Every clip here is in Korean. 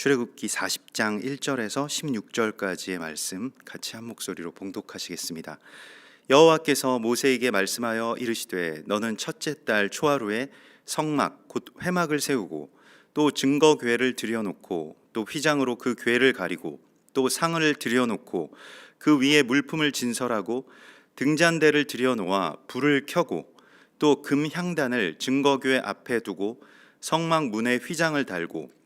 출애굽기 40장 1절에서 16절까지의 말씀 같이 한 목소리로 봉독하시겠습니다. 여호와께서 모세에게 말씀하여 이르시되 너는 첫째 달 초하루에 성막 곧 회막을 세우고 또 증거 궤를 들여놓고 또 휘장으로 그 궤를 가리고 또 상을 들여놓고 그 위에 물품을 진설하고 등잔대를 들여놓아 불을 켜고 또 금 향단을 증거궤 앞에 두고 성막 문에 휘장을 달고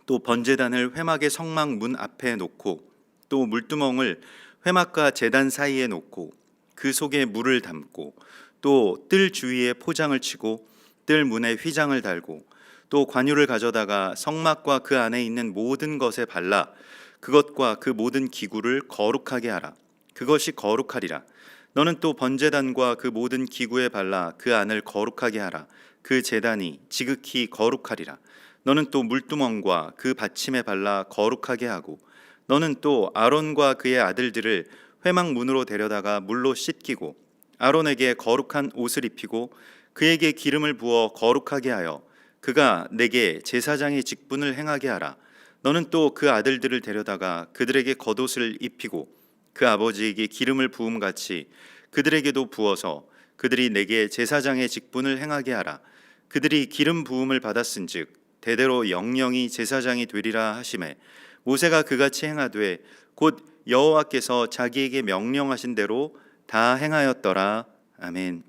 또 번제단을 회막의 성막 문 앞에 놓고 또 물두멍을 회막과 제단 사이에 놓고 그 속에 물을 담고 또 뜰 주위에 포장을 치고 뜰 문에 휘장을 달고 또 관유를 가져다가 성막과 그 안에 있는 모든 것에 발라 그것과 그 모든 기구를 거룩하게 하라. 그것이 거룩하리라. 너는 또 번제단과 그 모든 기구에 발라 그 안을 거룩하게 하라. 그 제단이 지극히 거룩하리라. 너는 또 물두멍과 그 받침에 발라 거룩하게 하고 너는 또 아론과 그의 아들들을 회막 문으로 데려다가 물로 씻기고 아론에게 거룩한 옷을 입히고 그에게 기름을 부어 거룩하게 하여 그가 내게 제사장의 직분을 행하게 하라. 너는 또 그 아들들을 데려다가 그들에게 겉옷을 입히고 그 아버지에게 기름을 부음 같이 그들에게도 부어서 그들이 내게 제사장의 직분을 행하게 하라. 그들이 기름 부음을 받았은즉 대대로 영영이 제사장이 되리라 하시매 모세가 그같이 행하되 곧 여호와께서 자기에게 명령하신 대로 다 행하였더라. 아멘.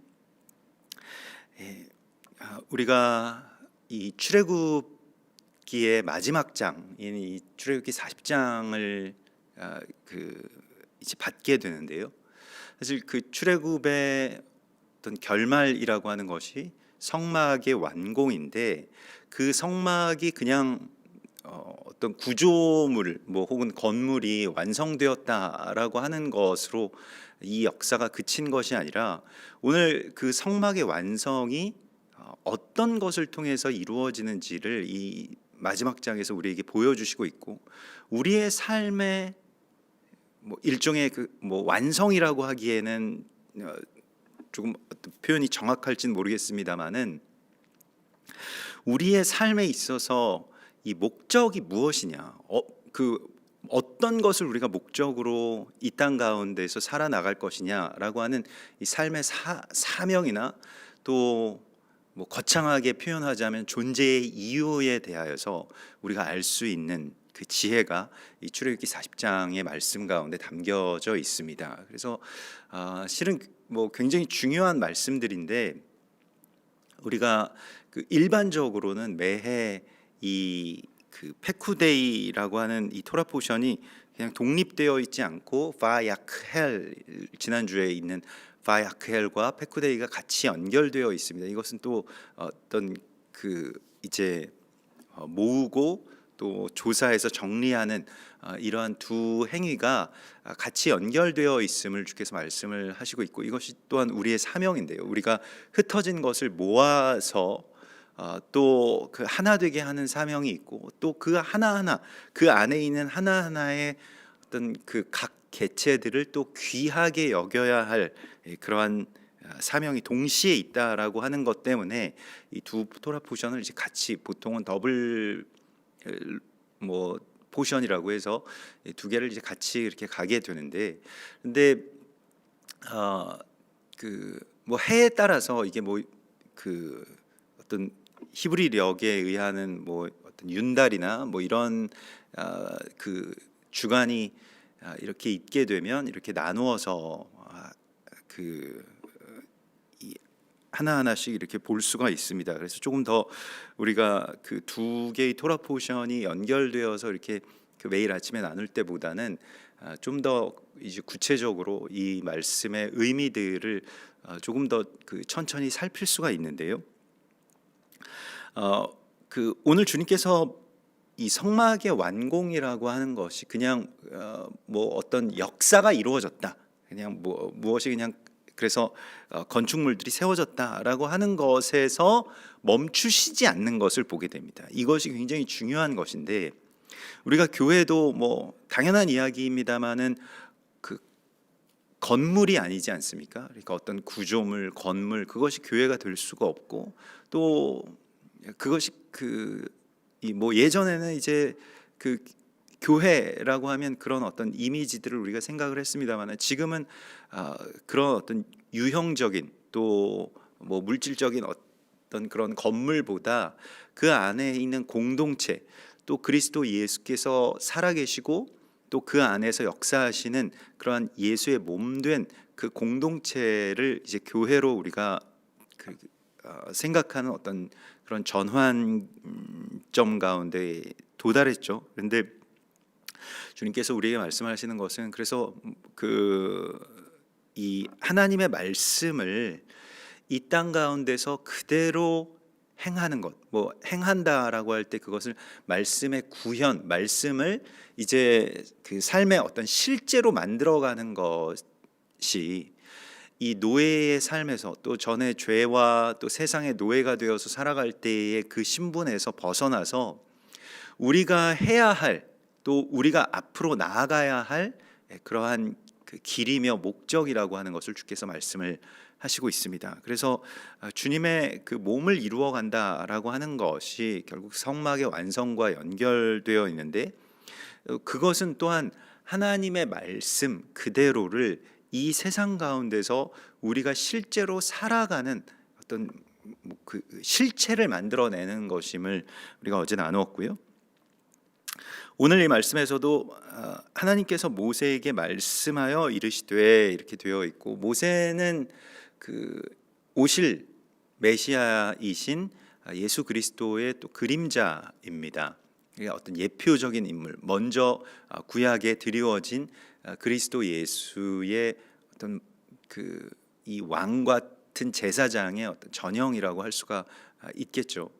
우리가 이 출애굽기의 마지막 장인 이 출애굽기 40장을 이제 받게 되는데요. 사실 그 출애굽의 어떤 결말이라고 하는 것이 성막의 완공인데 그 성막이 그냥 어떤 구조물 혹은 건물이 완성되었다라고 하는 것으로 이 역사가 그친 것이 아니라 오늘 그 성막의 완성이 어떤 것을 통해서 이루어지는지를 이 마지막 장에서 우리에게 보여주시고 있고 우리의 삶의 일종의 완성이라고 하기에는 조금 어떤 표현이 정확할지는 모르겠습니다만은 우리의 삶에 있어서 이 목적이 무엇이냐, 어떤 것을 우리가 목적으로 이 땅 가운데서 살아나갈 것이냐라고 하는 이 삶의 사명이나 또 거창하게 표현하자면 존재의 이유에 대하여서 우리가 알 수 있는 그 지혜가 이 출애굽기 40장의 말씀 가운데 담겨져 있습니다. 그래서 실은 굉장히 중요한 말씀들인데 우리가 일반적으로는 매해 이 페쿠데이라고 하는 이 토라 포션이 그냥 독립되어 있지 않고 바야크헬 지난주에 있는 바야크헬과 페쿠데이가 같이 연결되어 있습니다. 이것은 또 어떤 이제 모으고 또 조사해서 정리하는 이러한 두 행위가 같이 연결되어 있음을 주께서 말씀을 하시고 있고 이것이 또한 우리의 사명인데요. 우리가 흩어진 것을 모아서 또 그 하나 되게 하는 사명이 있고 또 그 하나하나 그 안에 있는 하나하나의 어떤 그 각 개체들을 또 귀하게 여겨야 할 그러한 사명이 동시에 있다라고 하는 것 때문에 이 두 토라 포션을 이제 같이 보통은 더블 포션이라고 해서 두 개를 이제 같이 이렇게 가게 되는데 근데 해에 따라서 이게 어떤 히브리력에 의하는 어떤 윤달이나 이런 주간이 이렇게 있게 되면 이렇게 나누어서 하나하나씩 이렇게 볼 수가 있습니다. 그래서 조금 더 우리가 그 두 개의 토라 포션이 연결되어서 이렇게 매일 아침에 나눌 때보다는 좀 더 이제 구체적으로 이 말씀의 의미들을 조금 더 천천히 살필 수가 있는데요. 오늘 주님께서 이 성막의 완공이라고 하는 것이 그냥 어떤 역사가 이루어졌다, 그냥 무엇이 그냥 그래서 건축물들이 세워졌다라고 하는 것에서 멈추시지 않는 것을 보게 됩니다. 이것이 굉장히 중요한 것인데 우리가 교회도 당연한 이야기입니다만은 그 건물이 아니지 않습니까? 그러니까 어떤 구조물, 건물 그것이 교회가 될 수가 없고 또 그것이 예전에는 이제 그 교회라고 하면 그런 어떤 이미지들을 우리가 생각을 했습니다만, 지금은 그런 어떤 유형적인 또 뭐 물질적인 어떤 그런 건물보다 그 안에 있는 공동체, 또 그리스도 예수께서 살아계시고 또 그 안에서 역사하시는 그러한 예수의 몸된 그 공동체를 이제 교회로 우리가 생각하는 어떤 그런 전환점 가운데 도달했죠. 그런데 주님께서 우리에게 말씀하시는 것은, 그래서 이 하나님의 말씀을 이 땅 가운데서 그대로 행하는 것, 뭐 행한다라고 할 때 그것을 말씀의 구현, 말씀을 이제 그 삶의 어떤 실제로 만들어가는 것이 이 노예의 삶에서, 또 전에 죄와 또 세상의 노예가 되어서 살아갈 때의 그 신분에서 벗어나서 우리가 해야 할, 또 우리가 앞으로 나아가야 할 그러한 그 길이며 목적이라고 하는 것을 주께서 말씀을 하시고 있습니다. 그래서 주님의 그 몸을 이루어 간다라고 하는 것이 결국 성막의 완성과 연결되어 있는데, 그것은 또한 하나님의 말씀 그대로를 이 세상 가운데서 우리가 실제로 살아가는 어떤 그 실체를 만들어내는 것임을 우리가 어제 나누었고요. 오늘 이 말씀에서도 하나님께서 모세에게 말씀하여 이르시되 이렇게 되어 있고, 모세는 그 오실 메시아이신 예수 그리스도의 또 그림자입니다. 어떤 예표적인 인물, 먼저 구약에 드리워진 그리스도 예수의 어떤 이 왕 같은 제사장의 어떤 전형이라고 할 수가 있겠죠.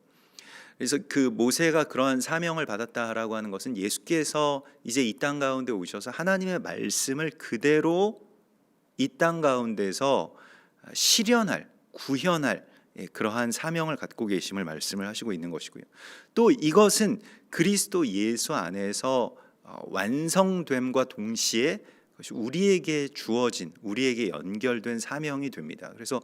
그래서 그 모세가 그러한 사명을 받았다라고 하는 것은 예수께서 이제 이 땅 가운데 오셔서 하나님의 말씀을 그대로 이 땅 가운데서 실현할, 구현할 그러한 사명을 갖고 계심을 말씀을 하시고 있는 것이고요. 또 이것은 그리스도 예수 안에서 완성됨과 동시에 그것이 우리에게 주어진, 우리에게 연결된 사명이 됩니다. 그래서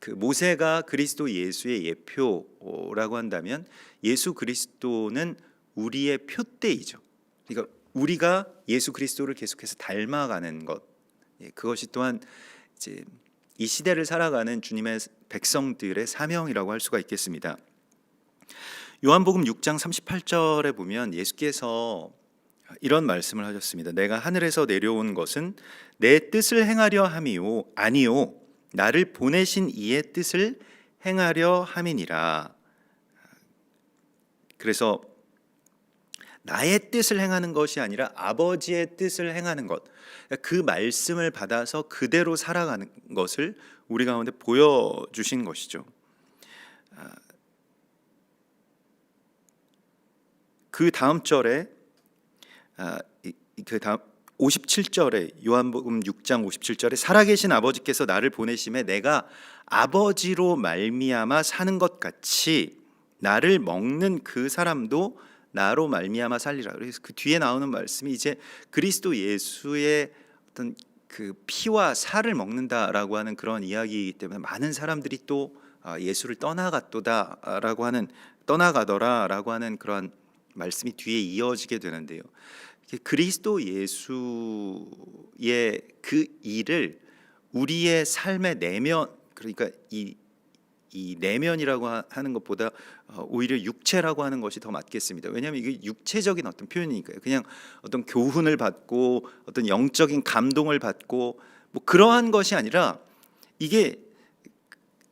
그 모세가 그리스도 예수의 예표라고 한다면, 예수 그리스도는 우리의 표대이죠. 그러니까 우리가 예수 그리스도를 계속해서 닮아가는 것, 그것이 또한 이제 이 시대를 살아가는 주님의 백성들의 사명이라고 할 수가 있겠습니다. 요한복음 6장 38절에 보면 예수께서 이런 말씀을 하셨습니다. 내가 하늘에서 내려온 것은 내 뜻을 행하려 함이요 아니요 나를 보내신 이의 뜻을 행하려 함이니라. 그래서 나의 뜻을 행하는 것이 아니라 아버지의 뜻을 행하는 것, 그 말씀을 받아서 그대로 살아가는 것을 우리 가운데 보여주신 것이죠. 그 다음 절에 그 다음 57절에, 요한복음 6장 57절에 살아계신 아버지께서 나를 보내심에 내가 아버지로 말미암아 사는 것 같이 나를 먹는 그 사람도 나로 말미암아 살리라. 그래서 그 뒤에 나오는 말씀이 이제 그리스도 예수의 어떤 그 피와 살을 먹는다라고 하는 그런 이야기이기 때문에 많은 사람들이 또 예수를 떠나가더라라고 하는 그런 말씀이 뒤에 이어지게 되는데요. 그리스도 예수의 그 일을 우리의 삶의 내면, 그러니까 이 내면이라고 하는 것보다 오히려 육체라고 하는 것이 더 맞겠습니다. 왜냐하면 이게 육체적인 어떤 표현이니까요. 그냥 어떤 교훈을 받고 어떤 영적인 감동을 받고 뭐 그러한 것이 아니라, 이게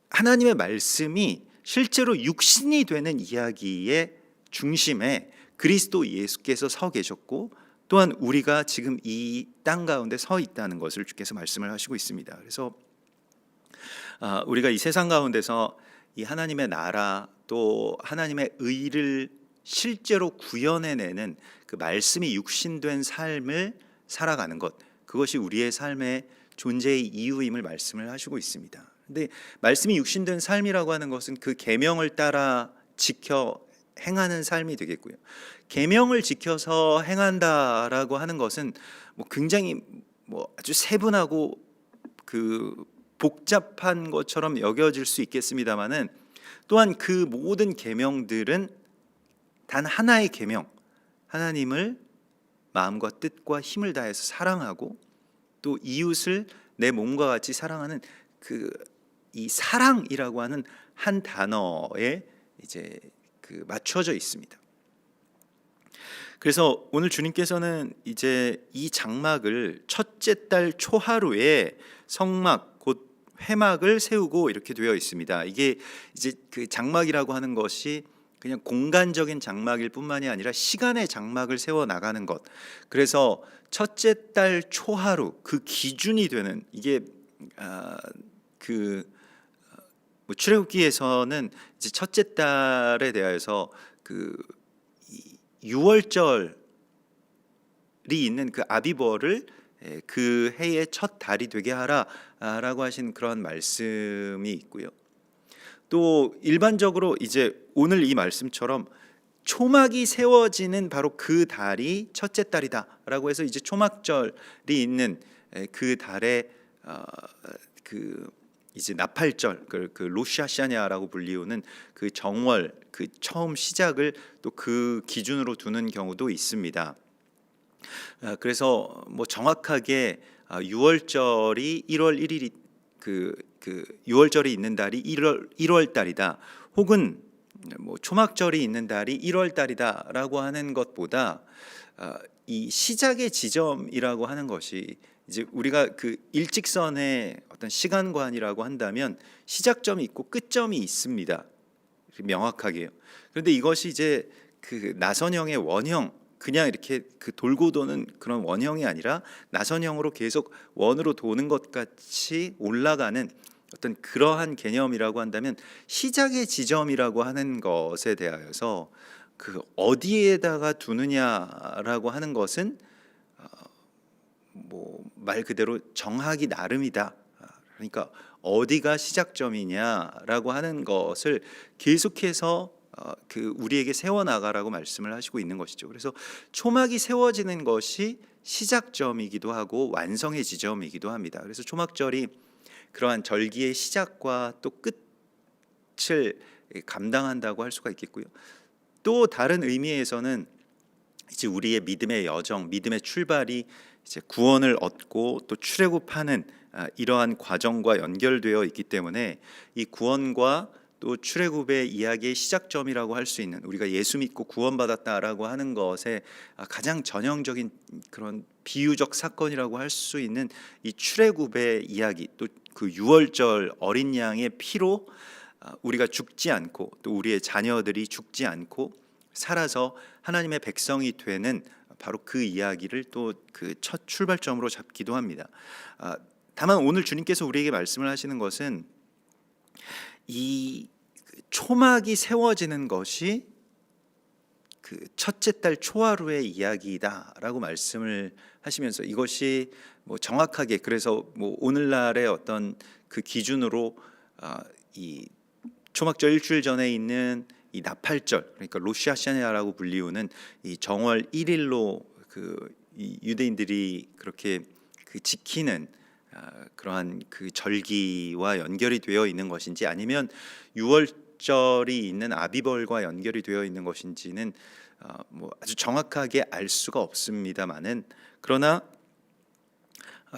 하나님의 말씀이 실제로 육신이 되는 이야기의 중심에 그리스도 예수께서 서 계셨고, 또한 우리가 지금 이 땅 가운데 서 있다는 것을 주께서 말씀을 하시고 있습니다. 그래서 우리가 이 세상 가운데서 이 하나님의 나라, 또 하나님의 의를 실제로 구현해내는 그 말씀이 육신된 삶을 살아가는 것, 그것이 우리의 삶의 존재의 이유임을 말씀을 하시고 있습니다. 근데 말씀이 육신된 삶이라고 하는 것은 그 계명을 따라 지켜 행하는 삶이 되겠고요. 계명을 지켜서 행한다라고 하는 것은 뭐 굉장히 아주 세분하고 그 복잡한 것처럼 여겨질 수 있겠습니다만은, 또한 그 모든 계명들은 단 하나의 계명, 하나님을 마음과 뜻과 힘을 다해서 사랑하고 또 이웃을 내 몸과 같이 사랑하는 이 사랑이라고 하는 한 단어에 이제 맞춰져 있습니다. 그래서 오늘 주님께서는 이제 이 장막을 첫째 달 초하루에 성막 곧 회막을 세우고 이렇게 되어 있습니다. 이게 이제 그 장막이라고 하는 것이 그냥 공간적인 장막일 뿐만이 아니라 시간의 장막을 세워 나가는 것. 그래서 첫째 달 초하루 그 기준이 되는 이게 출애굽기에서는 이제 첫째 달에 대하여서 그 6월절이 있는 그 아비벌을 그 해의 첫 달이 되게 하라라고 하신 그런 말씀이 있고요. 또 일반적으로 이제 오늘 이 말씀처럼 초막이 세워지는 바로 그 달이 첫째 달이다라고 해서 이제 초막절이 있는 그 달에 그 이제 나팔절 그 로시 하샤냐라고 불리우는 그 정월 그 처음 시작을 또 그 기준으로 두는 경우도 있습니다. 그래서 뭐 정확하게 6월절이 1월 1일이 그 6월절이 있는 달이 1월 달이다, 혹은 뭐 초막절이 있는 달이 1월 달이다라고 하는 것보다 이 시작의 지점이라고 하는 것이 이제 우리가 그 일직선의 어떤 시간관이라고 한다면 시작점이 있고 끝점이 있습니다. 명확하게요. 그런데 이것이 이제 그 나선형의 원형, 그냥 이렇게 그 돌고 도는 그런 원형이 아니라 나선형으로 계속 원으로 도는 것 같이 올라가는 어떤 그러한 개념이라고 한다면 시작의 지점이라고 하는 것에 대하여서 그 어디에다가 두느냐라고 하는 것은 뭐 말 그대로 정하기 나름이다. 그러니까 어디가 시작점이냐라고 하는 것을 계속해서 그 우리에게 세워나가라고 말씀을 하시고 있는 것이죠. 그래서 초막이 세워지는 것이 시작점이기도 하고 완성의 지점이기도 합니다. 그래서 초막절이 그러한 절기의 시작과 또 끝을 감당한다고 할 수가 있겠고요. 또 다른 의미에서는 이제 우리의 믿음의 여정, 믿음의 출발이 이제 구원을 얻고 또 출애굽하는 이러한 과정과 연결되어 있기 때문에 이 구원과 또 출애굽의 이야기의 시작점이라고 할 수 있는, 우리가 예수 믿고 구원받았다라고 하는 것에 가장 전형적인 그런 비유적 사건이라고 할 수 있는 이 출애굽의 이야기, 또 그 6월절 어린 양의 피로 우리가 죽지 않고 또 우리의 자녀들이 죽지 않고 살아서 하나님의 백성이 되는 바로 그 이야기를 또 그 첫 출발점으로 잡기도 합니다. 다만 오늘 주님께서 우리에게 말씀을 하시는 것은 이 초막이 세워지는 것이 그 첫째 달 초하루의 이야기다라고 말씀을 하시면서 이것이 뭐 정확하게, 그래서 뭐 오늘날의 어떤 그 기준으로 이 초막절 일주일 전에 있는 이 나팔절, 그러니까 로시 하샤냐라고 불리우는 이 정월 1일로 이 유대인들이 그렇게 그 지키는 그러한 그 절기와 연결이 되어 있는 것인지, 아니면 6월절이 있는 아비벌과 연결이 되어 있는 것인지는 뭐 아주 정확하게 알 수가 없습니다만은, 그러나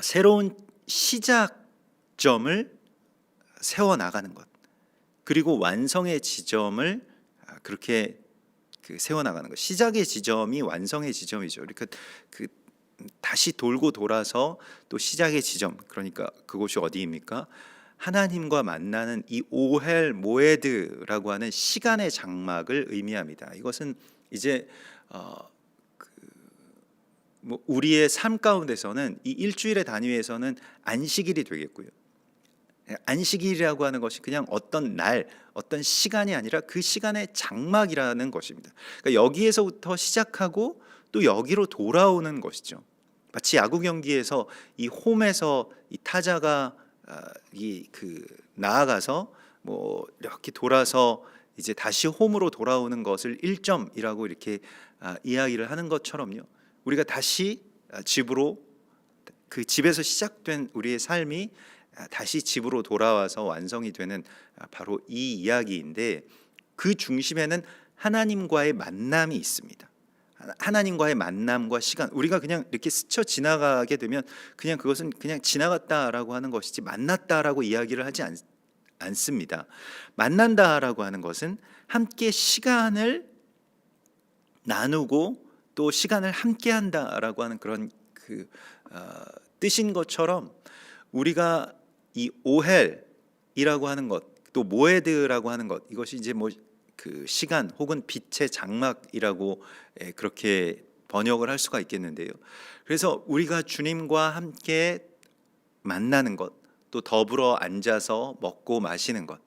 새로운 시작점을 세워 나가는 것, 그리고 완성의 지점을 그렇게 세워 나가는 것, 시작의 지점이 완성의 지점이죠. 그러니까 그 다시 돌고 돌아서 또 시작의 지점, 그러니까 그곳이 어디입니까? 하나님과 만나는 이 오헬 모에드라고 하는 시간의 장막을 의미합니다. 이것은 이제 뭐 우리의 삶 가운데서는 이 일주일의 단위에서는 안식일이 되겠고요. 안식일이라고 하는 것이 그냥 어떤 날, 어떤 시간이 아니라 그 시간의 장막이라는 것입니다. 그러니까 여기에서부터 시작하고 또 여기로 돌아오는 것이죠. 마치 야구 경기에서 이 홈에서 이 타자가 나아가서 뭐 이렇게 돌아서 이제 다시 홈으로 돌아오는 것을 1점이라고 이렇게 이야기를 하는 것처럼요. 우리가 다시 집으로, 그 집에서 시작된 우리의 삶이 다시 집으로 돌아와서 완성이 되는 바로 이 이야기인데, 그 중심에는 하나님과의 만남이 있습니다. 하나님과의 만남과 시간, 우리가 그냥 이렇게 스쳐 지나가게 되면 그냥 그것은 그냥 지나갔다라고 하는 것이지 만났다라고 이야기를 하지 않습니다. 만난다라고 하는 것은 함께 시간을 나누고 또 시간을 함께 한다라고 하는 그런 뜻인 것처럼, 우리가 이 오헬이라고 하는 것, 또 모에드라고 하는 것, 이것이 이제 뭐 그 시간 혹은 빛의 장막이라고 그렇게 번역을 할 수가 있겠는데요. 그래서 우리가 주님과 함께 만나는 것, 또 더불어 앉아서 먹고 마시는 것,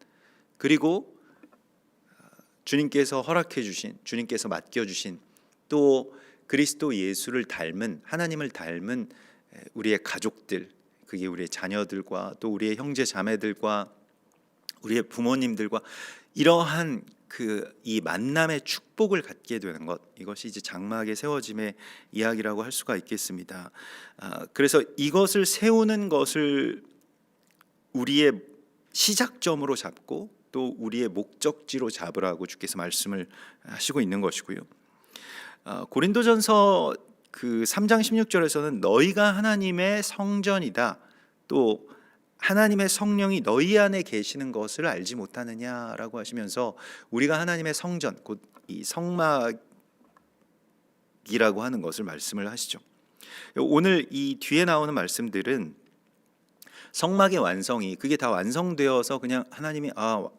그리고 주님께서 허락해 주신, 주님께서 맡겨 주신 또 그리스도 예수를 닮은, 하나님을 닮은 우리의 가족들, 그게 우리의 자녀들과 또 우리의 형제 자매들과 우리의 부모님들과 이러한 이 만남의 축복을 갖게 되는 것, 이것이 이제 장막의 세워짐의 이야기라고 할 수가 있겠습니다. 그래서 이것을 세우는 것을 우리의 시작점으로 잡고 또 우리의 목적지로 잡으라고 주께서 말씀을 하시고 있는 것이고요. 고린도전서 3장 16절에서는 너희가 하나님의 성전이다, 또 하나님의 성령이 너희 안에 계시는 것을 알지 못하느냐라고 하시면서, 우리가 하나님의 성전, 곧 이 성막이라고 하는 것을 말씀을 하시죠. 오늘 이 뒤에 나오는 말씀들은 성막의 완성이, 그게 다 완성되어서 그냥 하나님이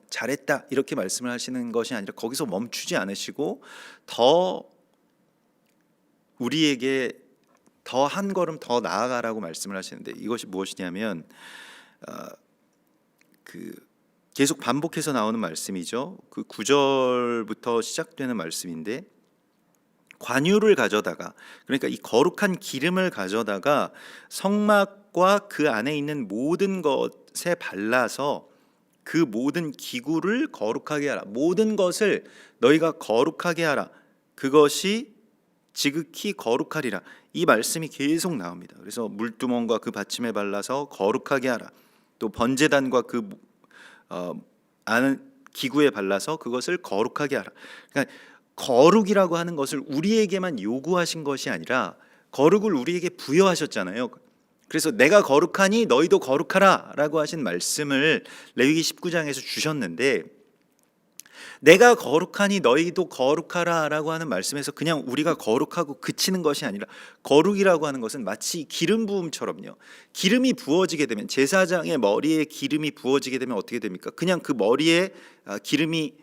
잘했다 이렇게 말씀을 하시는 것이 아니라 거기서 멈추지 않으시고 더 우리에게 더 한 걸음 더 나아가라고 말씀을 하시는데, 이것이 무엇이냐면 계속 반복해서 나오는 말씀이죠. 9절부터 시작되는 말씀인데, 관유를 가져다가, 그러니까 이 거룩한 기름을 가져다가 성막과 그 안에 있는 모든 것에 발라서 그 모든 기구를 거룩하게 하라. 모든 것을 너희가 거룩하게 하라. 그것이 지극히 거룩하리라. 이 말씀이 계속 나옵니다. 그래서 물두멍과 그 받침에 발라서 거룩하게 하라. 또 번제단과 아는 기구에 발라서 그것을 거룩하게 하라. 그러니까 거룩이라고 하는 것을 우리에게만 요구하신 것이 아니라 거룩을 우리에게 부여하셨잖아요. 그래서 내가 거룩하니 너희도 거룩하라 라고 하신 말씀을 레위기 19장에서 주셨는데, 내가 거룩하니 너희도 거룩하라 라고 하는 말씀에서 그냥 우리가 거룩하고 그치는 것이 아니라, 거룩이라고 하는 것은 마치 기름 부음처럼요, 기름이 부어지게 되면, 제사장의 머리에 기름이 부어지게 되면 어떻게 됩니까? 그냥 그 머리에 기름이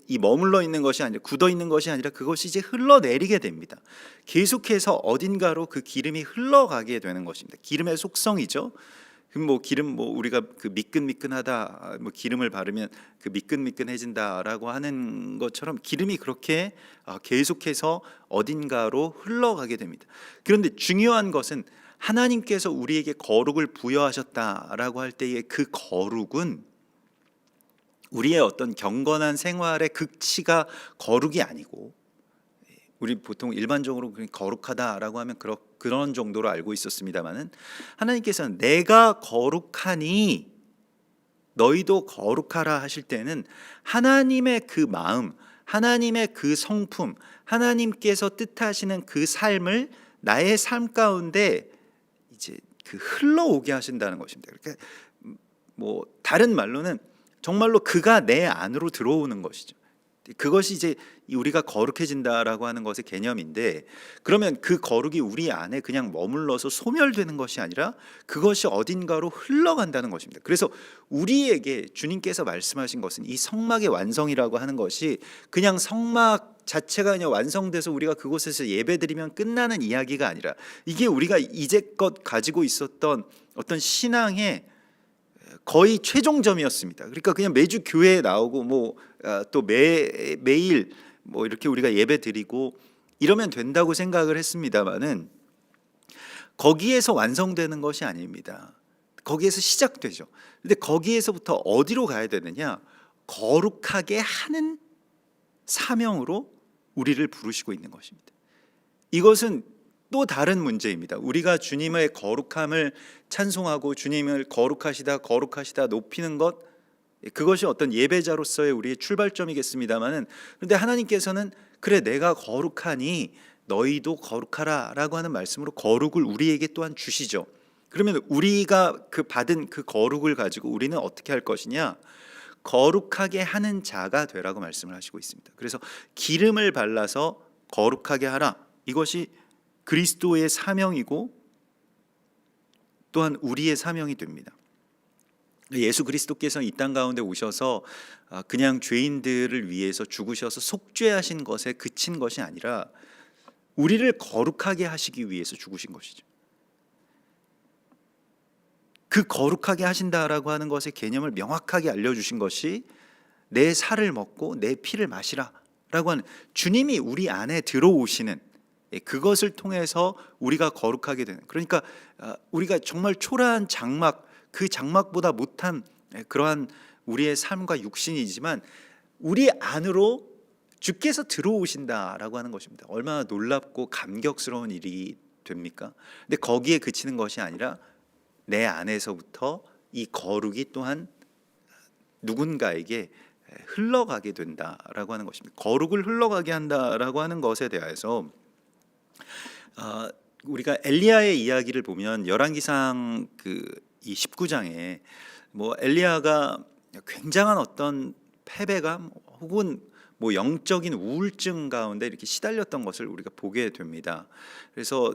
이 머물러 있는 것이 아니라, 굳어 있는 것이 아니라 그것이 이제 흘러내리게 됩니다. 계속해서 어딘가로 그 기름이 흘러가게 되는 것입니다. 기름의 속성이죠. 기름 우리가 미끈미끈하다, 기름을 바르면 미끈미끈해진다라고 하는 것처럼 기름이 그렇게 계속해서 어딘가로 흘러가게 됩니다. 그런데 중요한 것은 하나님께서 우리에게 거룩을 부여하셨다라고 할 때의 그 거룩은 우리의 어떤 경건한 생활의 극치가 거룩이 아니고, 우리 보통 일반적으로 거룩하다라고 하면 그런 정도로 알고 있었습니다만은, 하나님께서는 내가 거룩하니 너희도 거룩하라 하실 때는 하나님의 그 마음, 하나님의 그 성품, 하나님께서 뜻하시는 그 삶을 나의 삶 가운데 이제 흘러오게 하신다는 것입니다. 그러니까 다른 말로는 정말로 그가 내 안으로 들어오는 것이죠. 그것이 이제 우리가 거룩해진다라고 하는 것의 개념인데, 그러면 그 거룩이 우리 안에 그냥 머물러서 소멸되는 것이 아니라 그것이 어딘가로 흘러간다는 것입니다. 그래서 우리에게 주님께서 말씀하신 것은 이 성막의 완성이라고 하는 것이 그냥 성막 자체가 그냥 완성돼서 우리가 그곳에서 예배드리면 끝나는 이야기가 아니라, 이게 우리가 이제껏 가지고 있었던 어떤 신앙의 거의 최종점이었습니다. 그러니까 그냥 매주 교회에 나오고 또 매일 이렇게 우리가 예배 드리고 이러면 된다고 생각을 했습니다만은, 거기에서 완성되는 것이 아닙니다. 거기에서 시작되죠. 근데 거기에서부터 어디로 가야 되느냐? 거룩하게 하는 사명으로 우리를 부르시고 있는 것입니다. 이것은 또 다른 문제입니다. 우리가 주님의 거룩함을 찬송하고 주님을 거룩하시다 높이는 것, 그것이 어떤 예배자로서의 우리의 출발점이겠습니다만은, 그런데 하나님께서는 그래 내가 거룩하니 너희도 거룩하라라고 하는 말씀으로 거룩을 우리에게 또한 주시죠. 그러면 우리가 그 받은 그 거룩을 가지고 우리는 어떻게 할 것이냐? 거룩하게 하는 자가 되라고 말씀을 하시고 있습니다. 그래서 기름을 발라서 거룩하게 하라. 이것이 그리스도의 사명이고 또한 우리의 사명이 됩니다. 예수 그리스도께서 이 땅 가운데 오셔서 그냥 죄인들을 위해서 죽으셔서 속죄하신 것에 그친 것이 아니라 우리를 거룩하게 하시기 위해서 죽으신 것이죠. 그 거룩하게 하신다라고 하는 것의 개념을 명확하게 알려주신 것이 내 살을 먹고 내 피를 마시라 라고 하는, 주님이 우리 안에 들어오시는 그것을 통해서 우리가 거룩하게 되는, 그러니까 우리가 정말 초라한 장막, 그 장막보다 못한 그러한 우리의 삶과 육신이지만 우리 안으로 주께서 들어오신다라고 하는 것입니다. 얼마나 놀랍고 감격스러운 일이 됩니까? 근데 거기에 그치는 것이 아니라 내 안에서부터 이 거룩이 또한 누군가에게 흘러가게 된다라고 하는 것입니다. 거룩을 흘러가게 한다라고 하는 것에 대해서 우리가 엘리야의 이야기를 보면 열왕기상 이 19장에 뭐 엘리야가 굉장한 어떤 패배감 혹은 뭐 영적인 우울증 가운데 이렇게 시달렸던 것을 우리가 보게 됩니다. 그래서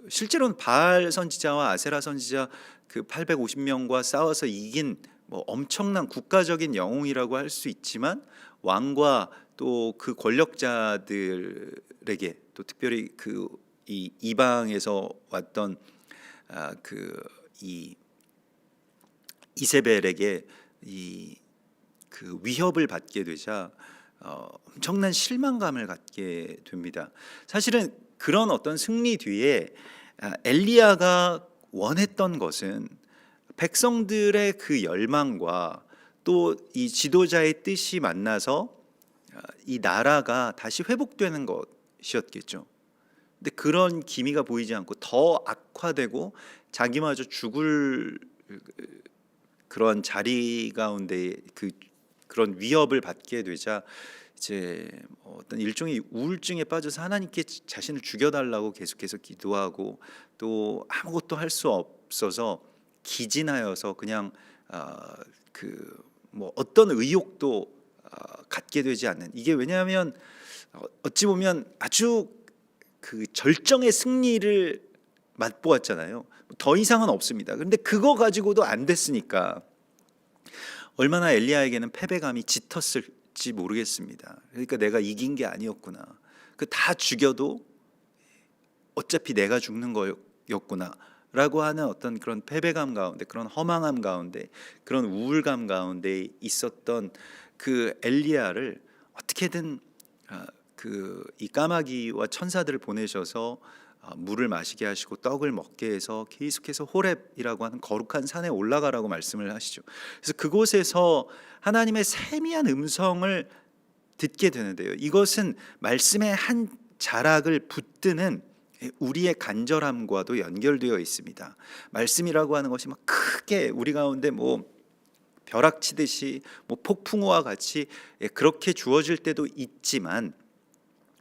실제로는 바알 선지자와 아세라 선지자 850명과 싸워서 이긴 뭐 엄청난 국가적인 영웅이라고 할 수 있지만 왕과 또 그 권력자들에게 또 특별히 이 이방에서 왔던 이 이세벨에게 그 위협을 받게 되자 엄청난 실망감을 갖게 됩니다. 사실은 그런 어떤 승리 뒤에 엘리야가 원했던 것은 백성들의 그 열망과 또 이 지도자의 뜻이 만나서 이 나라가 다시 회복되는 것이었겠죠. 근데 그런 기미가 보이지 않고 더 악화되고 자기마저 죽을 그런 자리 가운데 그런 위협을 받게 되자 이제 어떤 일종의 우울증에 빠져서 하나님께 자신을 죽여달라고 계속해서 기도하고 또 아무것도 할 수 없어서 기진하여서 그냥 뭐 어떤 의욕도 갖게 되지 않는, 이게 왜냐하면 어찌 보면 아주 절정의 승리를 맛보았잖아요. 더 이상은 없습니다. 그런데 그거 가지고도 안 됐으니까 얼마나 엘리야에게는 패배감이 짙었을지 모르겠습니다. 그러니까 내가 이긴 게 아니었구나, 다 죽여도 어차피 내가 죽는 거였구나 라고 하는 어떤 그런 패배감 가운데, 그런 허망함 가운데, 그런 우울감 가운데 있었던 그 엘리야를 어떻게든 이 까마귀와 천사들을 보내셔서 물을 마시게 하시고 떡을 먹게 해서 계속해서 호렙이라고 하는 거룩한 산에 올라가라고 말씀을 하시죠. 그래서 그곳에서 하나님의 세미한 음성을 듣게 되는데요. 이것은 말씀의 한 자락을 붙드는 우리의 간절함과도 연결되어 있습니다. 말씀이라고 하는 것이 막 크게 우리 가운데 뭐 벼락치듯이 뭐 폭풍우와 같이 그렇게 주어질 때도 있지만,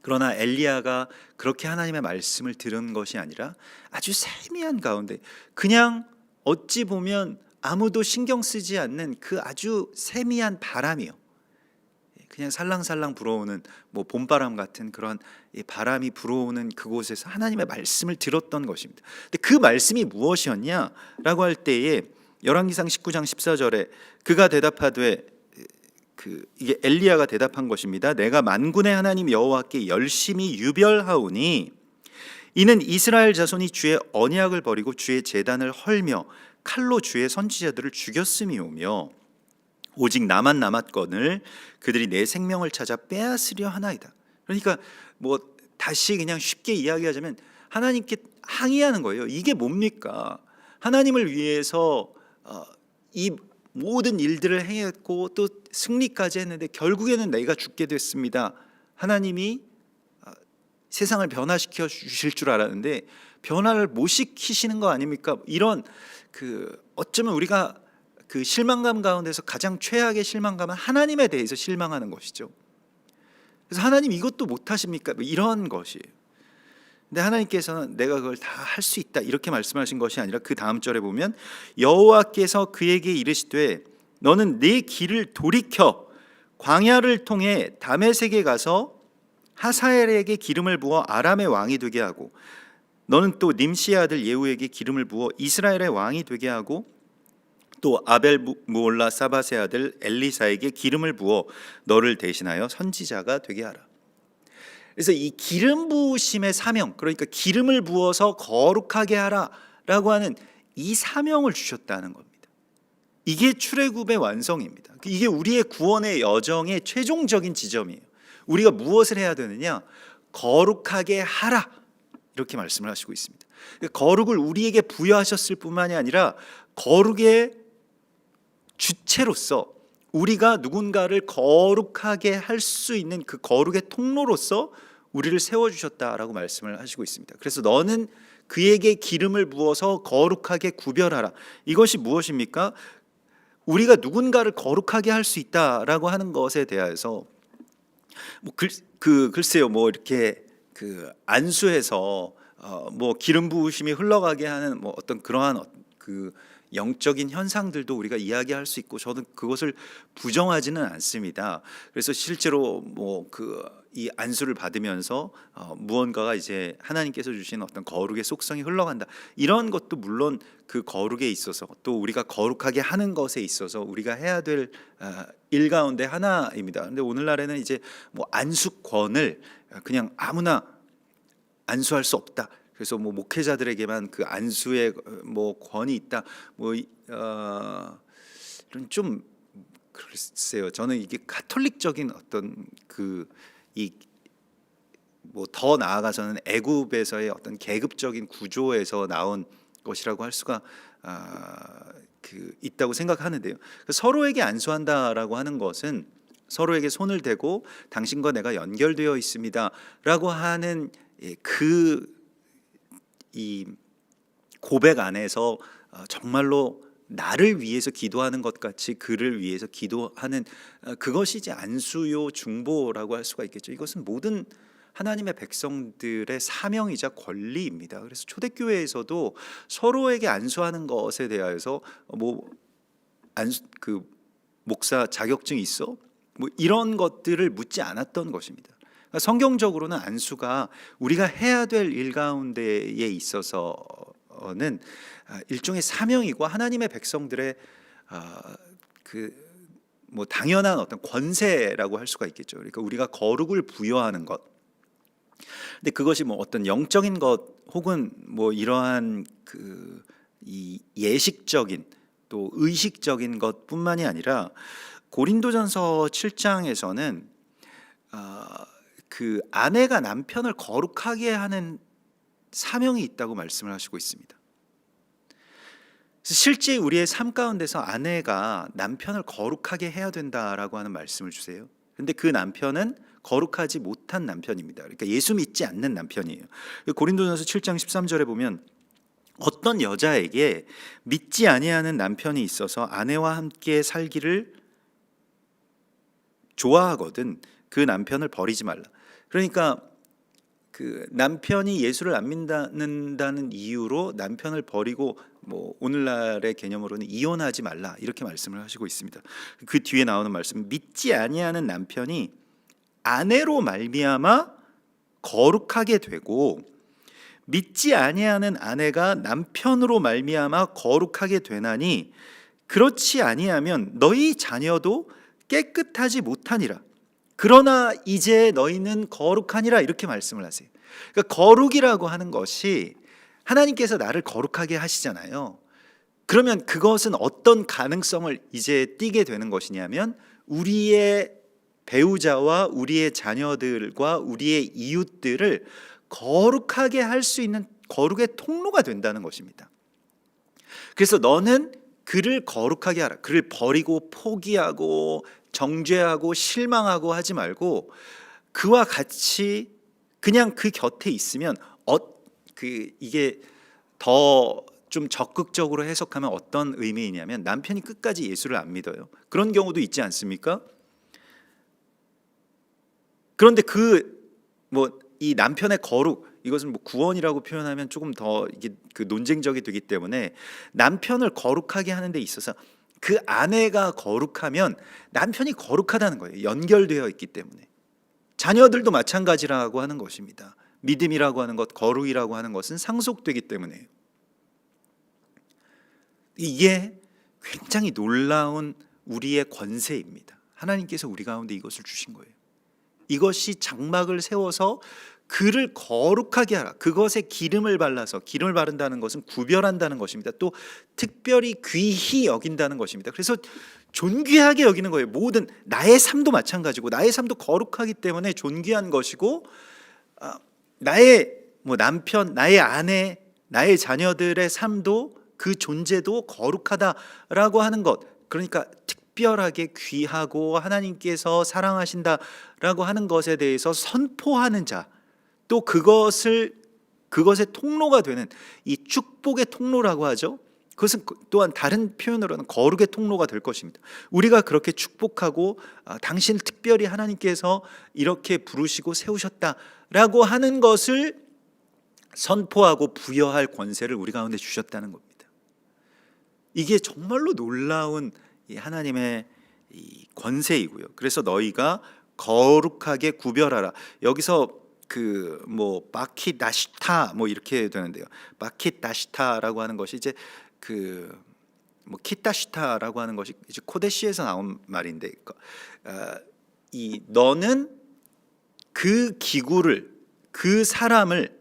그러나 엘리야가 그렇게 하나님의 말씀을 들은 것이 아니라 아주 세미한 가운데, 그냥 어찌 보면 아무도 신경 쓰지 않는 그 아주 세미한 바람이요, 그냥 살랑살랑 불어오는 뭐 봄바람 같은 그런 바람이 불어오는 그곳에서 하나님의 말씀을 들었던 것입니다. 근데 그 말씀이 무엇이었냐라고 할 때에 열왕기상 19장 14절에 그가 대답하되, 이게 엘리야가 대답한 것입니다. 내가 만군의 하나님 여호와께 열심히 유별하오니 이는 이스라엘 자손이 주의 언약을 버리고 주의 제단을 헐며 칼로 주의 선지자들을 죽였음이오며 오직 나만 남았거늘 그들이 내 생명을 찾아 빼앗으려 하나이다. 그러니까 뭐 다시 그냥 쉽게 이야기하자면 하나님께 항의하는 거예요. 이게 뭡니까? 하나님을 위해서 이 모든 일들을 행했고 또 승리까지 했는데 결국에는 내가 죽게 됐습니다. 하나님이 세상을 변화시켜 주실 줄 알았는데 변화를 못 시키시는 거 아닙니까? 이런 어쩌면 우리가 실망감 가운데서 가장 최악의 실망감은 하나님에 대해서 실망하는 것이죠. 그래서 하나님 이것도 못하십니까? 뭐 이런 것이에요. 근데 하나님께서는 내가 그걸 다 할 수 있다 이렇게 말씀하신 것이 아니라 그 다음 절에 보면 여호와께서 그에게 이르시되 너는 네 길을 돌이켜 광야를 통해 다메섹에 가서 하사엘에게 기름을 부어 아람의 왕이 되게 하고 너는 또 님시의 아들 예후에게 기름을 부어 이스라엘의 왕이 되게 하고 또 아벨 무올라 사밧의 아들 엘리사에게 기름을 부어 너를 대신하여 선지자가 되게 하라. 그래서 이 기름 부으심의 사명, 그러니까 기름을 부어서 거룩하게 하라라고 하는 이 사명을 주셨다는 겁니다. 이게 출애굽의 완성입니다. 이게 우리의 구원의 여정의 최종적인 지점이에요. 우리가 무엇을 해야 되느냐? 거룩하게 하라 이렇게 말씀을 하시고 있습니다. 거룩을 우리에게 부여하셨을 뿐만이 아니라 거룩의 주체로서 우리가 누군가를 거룩하게 할 수 있는 그 거룩의 통로로서 우리를 세워주셨다라고 말씀을 하시고 있습니다. 그래서 너는 그에게 기름을 부어서 거룩하게 구별하라. 이것이 무엇입니까? 우리가 누군가를 거룩하게 할 수 있다라고 하는 것에 대해서 글쎄요, 뭐 이렇게 안수해서 뭐 기름 부으심이 흘러가게 하는 뭐 어떤 그러한 그 영적인 현상들도 우리가 이야기할 수 있고 저는 그것을 부정하지는 않습니다. 그래서 실제로 뭐 이 안수를 받으면서 무언가가 이제 하나님께서 주신 어떤 거룩의 속성이 흘러간다. 이런 것도 물론 그 거룩에 있어서 또 우리가 거룩하게 하는 것에 있어서 우리가 해야 될 일 가운데 하나입니다. 근데 오늘날에는 이제 뭐 안수권을 그냥 아무나 안수할 수 없다. 그래서 뭐 목회자들에게만 그 안수의 뭐 권이 있다. 뭐 이런 좀 글쎄요. 저는 이게 가톨릭적인 어떤 뭐 더 나아가서는 애굽에서의 어떤 계급적인 구조에서 나온 것이라고 할 수가 있다고 생각하는데요. 서로에게 안수한다라고 하는 것은 서로에게 손을 대고 당신과 내가 연결되어 있습니다라고 하는 이 고백 안에서 정말로 나를 위해서 기도하는 것 같이 그를 위해서 기도하는 그것이 이제 안수요 중보라고 할 수가 있겠죠. 이것은 모든 하나님의 백성들의 사명이자 권리입니다. 그래서 초대교회에서도 서로에게 안수하는 것에 대해서 목사 자격증 있어? 뭐 이런 것들을 묻지 않았던 것입니다. 그러니까 성경적으로는 안수가 우리가 해야 될 일 가운데에 있어서는 일종의 사명이고 하나님의 백성들의 뭐 당연한 어떤 권세라고 할 수가 있겠죠. 그러니까 우리가 거룩을 부여하는 것. 근데 그것이 뭐 어떤 영적인 것 혹은 뭐 이러한 이 예식적인 또 의식적인 것뿐만이 아니라 고린도전서 7장에서는 그 아내가 남편을 거룩하게 하는 사명이 있다고 말씀을 하시고 있습니다. 실제 우리의 삶 가운데서 아내가 남편을 거룩하게 해야 된다라고 하는 말씀을 주세요. 그런데 그 남편은 거룩하지 못한 남편입니다. 그러니까 예수 믿지 않는 남편이에요. 고린도전서 7장 13절에 보면 어떤 여자에게 믿지 아니하는 남편이 있어서 아내와 함께 살기를 좋아하거든 그 남편을 버리지 말라. 그러니까 그 남편이 예수를 안 믿는다는 이유로 남편을 버리고 뭐 오늘날의 개념으로는 이혼하지 말라 이렇게 말씀을 하시고 있습니다. 그 뒤에 나오는 말씀 믿지 아니하는 남편이 아내로 말미암아 거룩하게 되고 믿지 아니하는 아내가 남편으로 말미암아 거룩하게 되나니 그렇지 아니하면 너희 자녀도 깨끗하지 못하니라. 그러나 이제 너희는 거룩하니라 이렇게 말씀을 하세요. 그러니까 거룩이라고 하는 것이 하나님께서 나를 거룩하게 하시잖아요. 그러면 그것은 어떤 가능성을 이제 띠게 되는 것이냐면 우리의 배우자와 우리의 자녀들과 우리의 이웃들을 거룩하게 할 수 있는 거룩의 통로가 된다는 것입니다. 그래서 너는 그를 거룩하게 하라. 그를 버리고 포기하고 정죄하고 실망하고 하지 말고 그와 같이 그냥 그 곁에 있으면 이게 더 좀 적극적으로 해석하면 어떤 의미이냐면 남편이 끝까지 예수를 안 믿어요. 그런 경우도 있지 않습니까? 그런데 이 남편의 거룩, 이것은 구원이라고 표현하면 조금 더 이게 그 논쟁적이 되기 때문에 남편을 거룩하게 하는 데 있어서 그 아내가 거룩하면 남편이 거룩하다는 거예요. 연결되어 있기 때문에. 자녀들도 마찬가지라고 하는 것입니다. 믿음이라고 하는 것, 거룩이라고 하는 것은 상속되기 때문에요. 이게 굉장히 놀라운 우리의 권세입니다. 하나님께서 우리 가운데 이것을 주신 거예요. 이것이 장막을 세워서 그를 거룩하게 하라. 그것에 기름을 발라서, 기름을 바른다는 것은 구별한다는 것입니다. 또 특별히 귀히 여긴다는 것입니다. 그래서 존귀하게 여기는 거예요. 모든 나의 삶도 마찬가지고, 나의 삶도 거룩하기 때문에 존귀한 것이고, 나의 남편, 나의 아내, 나의 자녀들의 삶도, 그 존재도 거룩하다라고 하는 것, 그러니까 특별하게 귀하고 하나님께서 사랑하신다라고 하는 것에 대해서 선포하는 자, 또 그것의 통로가 되는, 이 축복의 통로라고 하죠. 그것은 또한 다른 표현으로는 거룩의 통로가 될 것입니다. 우리가 그렇게 축복하고 당신을 특별히 하나님께서 이렇게 부르시고 세우셨다라고 하는 것을 선포하고 부여할 권세를 우리 가운데 주셨다는 겁니다. 이게 정말로 놀라운 하나님의 이 권세이고요. 그래서 너희가 거룩하게 구별하라. 여기서 바키다시타 이렇게 되는데요. 바키다시타라고 하는 것이 이제 키타시타라고 하는 것이 이제 코데시에서 나온 말인데, 이 너는 그 기구를, 그 사람을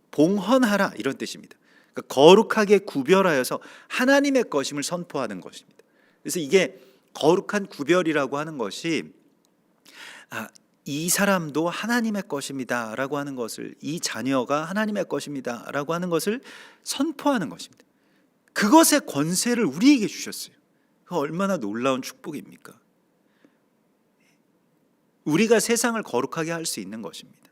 봉헌하라, 이런 뜻입니다. 그러니까 거룩하게 구별하여서 하나님의 것임을 선포하는 것입니다. 그래서 이게 거룩한 구별이라고 하는 것이 이 사람도 하나님의 것입니다라고 하는 것을, 이 자녀가 하나님의 것입니다라고 하는 것을 선포하는 것입니다. 그것의 권세를 우리에게 주셨어요. 그 얼마나 놀라운 축복입니까? 우리가 세상을 거룩하게 할 수 있는 것입니다.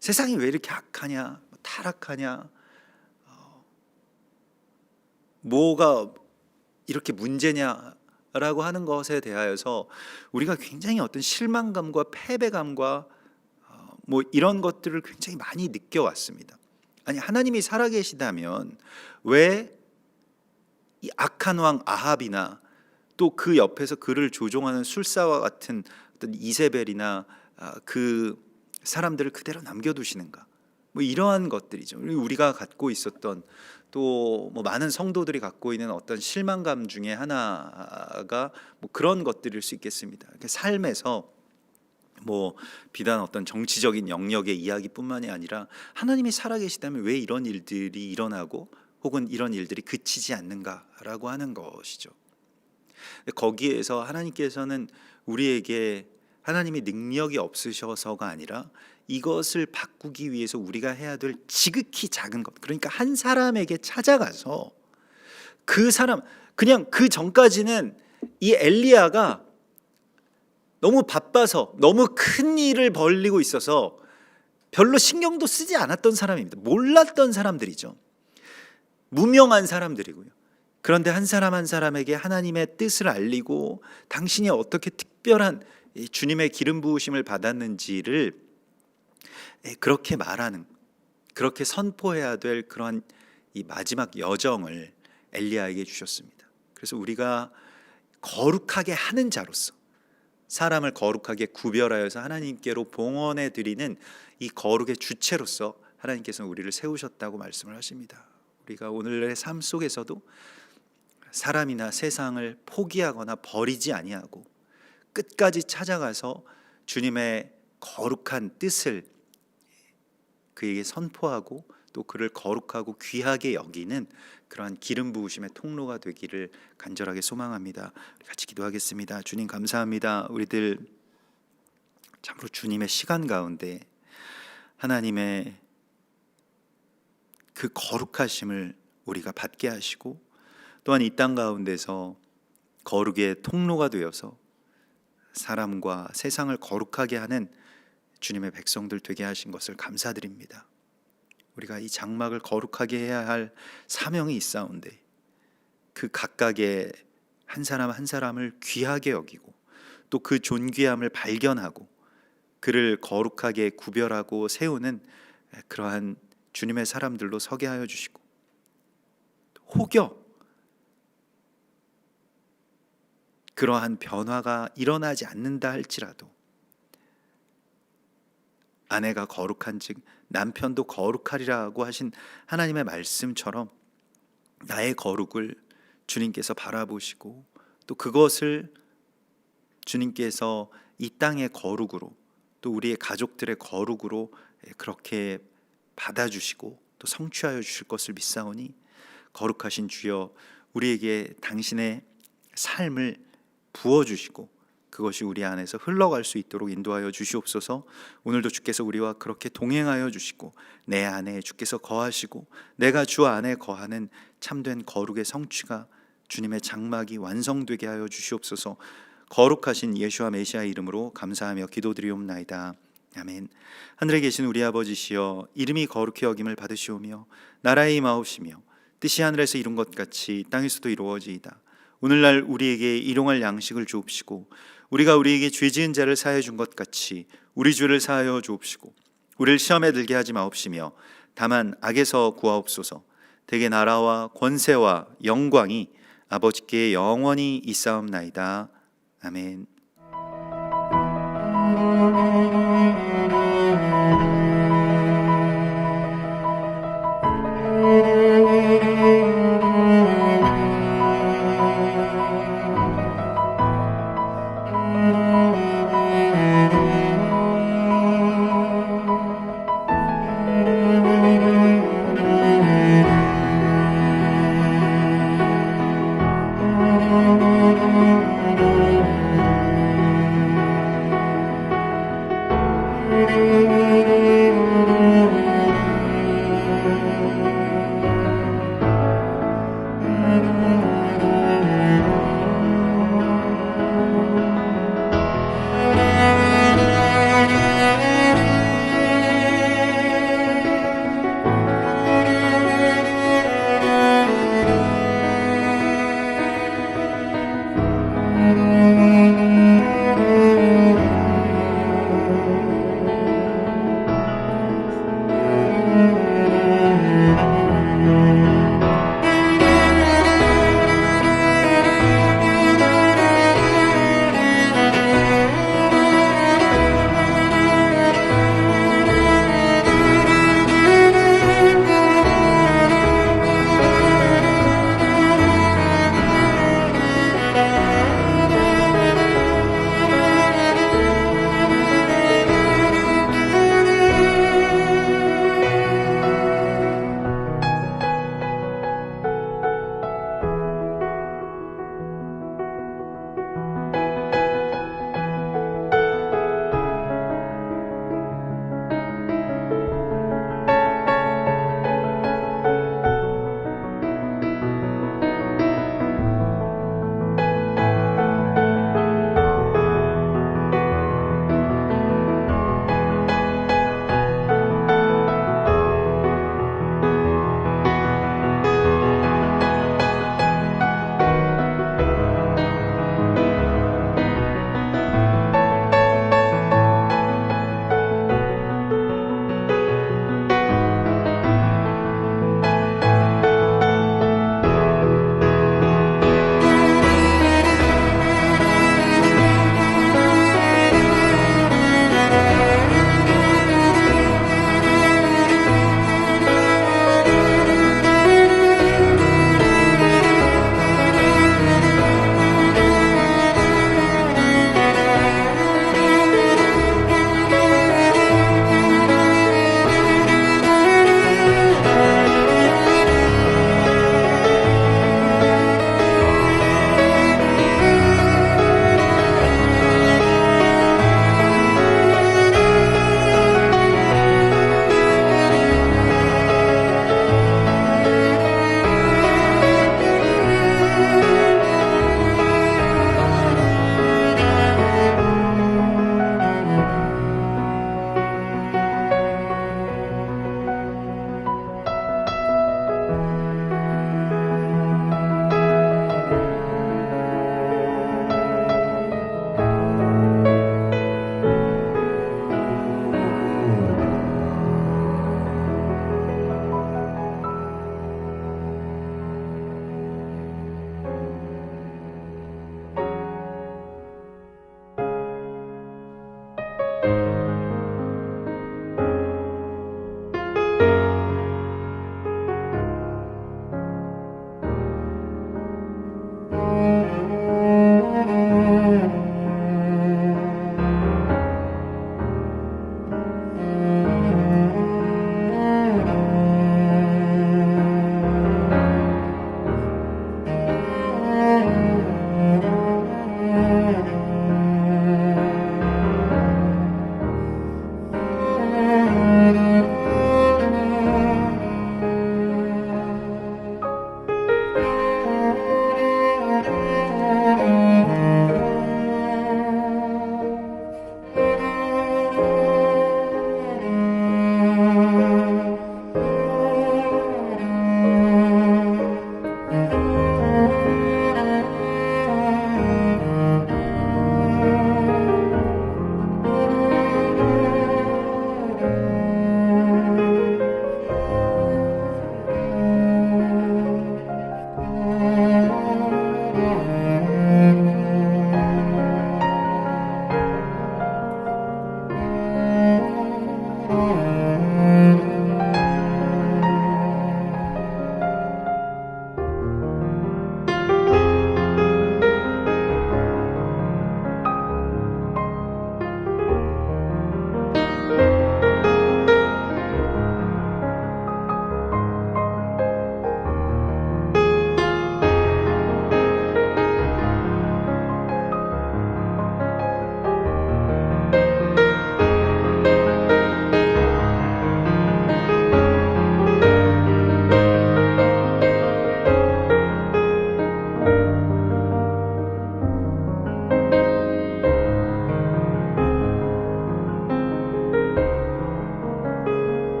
세상이 왜 이렇게 악하냐, 타락하냐, 뭐가 이렇게 문제냐라고 하는 것에 대하여서 우리가 굉장히 어떤 실망감과 패배감과 이런 것들을 굉장히 많이 느껴왔습니다. 아니, 하나님이 살아계시다면 왜 이 악한 왕 아합이나 또 그 옆에서 그를 조종하는 술사와 같은 어떤 이세벨이나 그 사람들을 그대로 남겨두시는가? 이러한 것들이죠. 우리가 갖고 있었던, 또 많은 성도들이 갖고 있는 어떤 실망감 중에 하나가 그런 것들일 수 있겠습니다. 삶에서 비단 어떤 정치적인 영역의 이야기뿐만이 아니라 하나님이 살아계시다면 왜 이런 일들이 일어나고 혹은 이런 일들이 그치지 않는가라고 하는 것이죠. 거기에서 하나님께서는 우리에게 하나님이 능력이 없으셔서가 아니라 이것을 바꾸기 위해서 우리가 해야 될 지극히 작은 것, 그러니까 한 사람에게 찾아가서 그 사람, 그냥 그 전까지는 이 엘리야가 너무 바빠서 너무 큰 일을 벌이고 있어서 별로 신경도 쓰지 않았던 사람입니다. 몰랐던 사람들이죠. 무명한 사람들이고요. 그런데 한 사람 한 사람에게 하나님의 뜻을 알리고 당신이 어떻게 특별한 주님의 기름 부으심을 받았는지를 그렇게 말하는, 그렇게 선포해야 될 그러한 이 마지막 여정을 엘리야에게 주셨습니다. 그래서 우리가 거룩하게 하는 자로서, 사람을 거룩하게 구별하여서 하나님께로 봉헌해 드리는 이 거룩의 주체로서 하나님께서는 우리를 세우셨다고 말씀을 하십니다. 우리가 오늘의 삶 속에서도 사람이나 세상을 포기하거나 버리지 아니하고 끝까지 찾아가서 주님의 거룩한 뜻을 그에게 선포하고 또 그를 거룩하고 귀하게 여기는 그러한 기름 부으심의 통로가 되기를 간절하게 소망합니다. 같이 기도하겠습니다. 주님 감사합니다. 우리들 참으로 주님의 시간 가운데 하나님의 그 거룩하심을 우리가 받게 하시고 또한 이 땅 가운데서 거룩의 통로가 되어서 사람과 세상을 거룩하게 하는 주님의 백성들 되게 하신 것을 감사드립니다. 우리가 이 장막을 거룩하게 해야 할 사명이 있사온데 그 각각의 한 사람 한 사람을 귀하게 여기고 또 그 존귀함을 발견하고 그를 거룩하게 구별하고 세우는 그러한 주님의 사람들로 서게 하여 주시고, 혹여 그러한 변화가 일어나지 않는다 할지라도 아내가 거룩한즉 남편도 거룩하리라고 하신 하나님의 말씀처럼 나의 거룩을 주님께서 바라보시고 또 그것을 주님께서 이 땅의 거룩으로 또 우리의 가족들의 거룩으로 그렇게 받아주시고 또 성취하여 주실 것을 믿사오니, 거룩하신 주여 우리에게 당신의 삶을 부어주시고 그것이 우리 안에서 흘러갈 수 있도록 인도하여 주시옵소서. 오늘도 주께서 우리와 그렇게 동행하여 주시고 내 안에 주께서 거하시고 내가 주 안에 거하는 참된 거룩의 성취가 주님의 장막이 완성되게 하여 주시옵소서. 거룩하신 예수와 메시아 이름으로 감사하며 기도드리옵나이다. 아멘. 하늘에 계신 우리 아버지시여, 이름이 거룩히 여김을 받으시오며 나라의 임하옵시며 뜻이 하늘에서 이룬 것 같이 땅에서도 이루어지이다. 오늘날 우리에게 일용할 양식을 주옵시고 우리가 우리에게 죄 지은 자를 사하여 준 것 같이 우리 죄를 사하여 주옵시고 우리를 시험에 들게 하지 마옵시며 다만 악에서 구하옵소서. 대개 나라와 권세와 영광이 아버지께 영원히 있사옵나이다. 아멘.